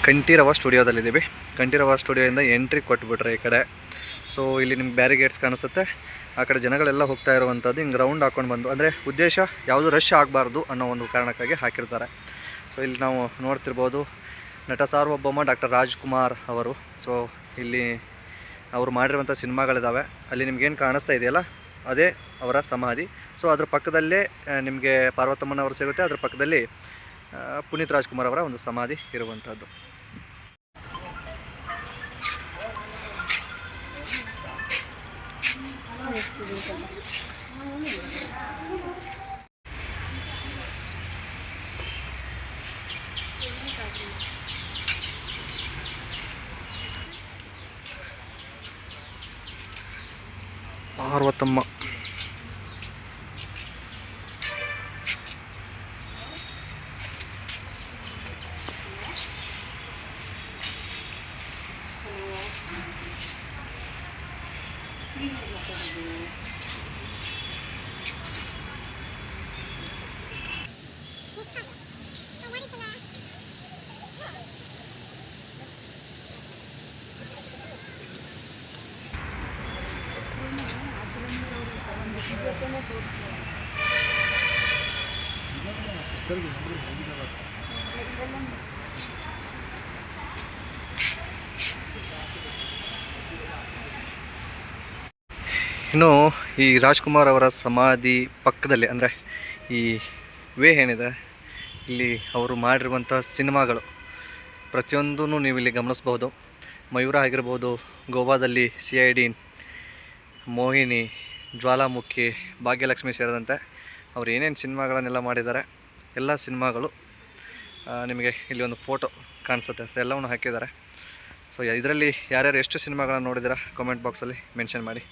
Kanteerava ಸ್ಟುಡಿಯೋದಲ್ಲಿದ್ದೀವಿ. Kanteerava ಸ್ಟುಡಿಯೋಯಿಂದ entry ಕೊಟ್ಬಿಟ್ರೆ ಈ ಕಡೆ. ಸೊ ಇಲ್ಲಿ ನಿಮ್ಗೆ ಬ್ಯಾರಿಗೇಡ್ಸ್ ಕಾಣಿಸುತ್ತೆ. ಆ ಕಡೆ ಜನಗಳೆಲ್ಲ ಹೋಗ್ತಾ ಇರುವಂಥದ್ದು ಹಿಂಗೆ ರೌಂಡ್ ಹಾಕ್ಕೊಂಡು ಬಂದು, ಅಂದರೆ ಉದ್ದೇಶ ಯಾವುದು ರಶ್ ಆಗಬಾರ್ದು ಅನ್ನೋ ಒಂದು ಕಾರಣಕ್ಕಾಗಿ ಹಾಕಿರ್ತಾರೆ. ಸೊ ಇಲ್ಲಿ ನಾವು ನೋಡ್ತಿರ್ಬೋದು ನಟ ಸಾರ್ವಭೌಮ ಡಾಕ್ಟರ್ ರಾಜ್ಕುಮಾರ್ ಅವರು. ಸೊ ಇಲ್ಲಿ ಅವರು ಮಾಡಿರುವಂಥ ಸಿನಿಮಾಗಳಿದ್ದಾವೆ. ಅಲ್ಲಿ ನಿಮ್ಗೇನು ಕಾಣಿಸ್ತಾ ಇದೆಯಲ್ಲ ಅದೇ ಅವರ ಸಮಾಧಿ. ಸೊ ಅದ್ರ ಪಕ್ಕದಲ್ಲೇ ನಿಮಗೆ ಪಾರ್ವತಮ್ಮನವರು ಸಿಗುತ್ತೆ. ಅದ್ರ ಪಕ್ಕದಲ್ಲಿ ಪುನೀತ್ ರಾಜ್ಕುಮಾರ್ ಅವರ ಒಂದು ಸಮಾಧಿ ಇರುವಂಥದ್ದು. ಪಾರ್ವತಮ್ಮ ಇನ್ನು ಈ ರಾಜ್ಕುಮಾರ್ ಅವರ ಸಮಾಧಿ ಪಕ್ಕದಲ್ಲಿ, ಅಂದರೆ ಈ ವೇ ಏನಿದೆ ಇಲ್ಲಿ ಅವರು ಮಾಡಿರುವಂಥ ಸಿನಿಮಾಗಳು ಪ್ರತಿಯೊಂದೂ ನೀವು ಇಲ್ಲಿ ಗಮನಿಸ್ಬೋದು. ಮಯೂರ ಆಗಿರ್ಬೋದು, ಗೋವಾದಲ್ಲಿ CID, ಮೋಹಿನಿ, ಜ್ವಾಲಾಮುಖಿ, ಭಾಗ್ಯಲಕ್ಷ್ಮಿ ಸೇರಿದಂತೆ ಅವ್ರು ಏನೇನು ಸಿನಿಮಾಗಳನ್ನೆಲ್ಲ ಮಾಡಿದ್ದಾರೆ ಎಲ್ಲ ಸಿನಿಮಾಗಳು ನಿಮಗೆ ಇಲ್ಲಿ ಒಂದು ಫೋಟೋ ಕಾಣಿಸುತ್ತೆ, ಎಲ್ಲವನ್ನು ಹಾಕಿದ್ದಾರೆ. ಸೊ ಇದರಲ್ಲಿ ಯಾರ್ಯಾರು ಎಷ್ಟು ಸಿನಿಮಾಗಳನ್ನು ನೋಡಿದ್ದೀರಾ ಕಮೆಂಟ್ ಬಾಕ್ಸಲ್ಲಿ ಮೆನ್ಷನ್ ಮಾಡಿ.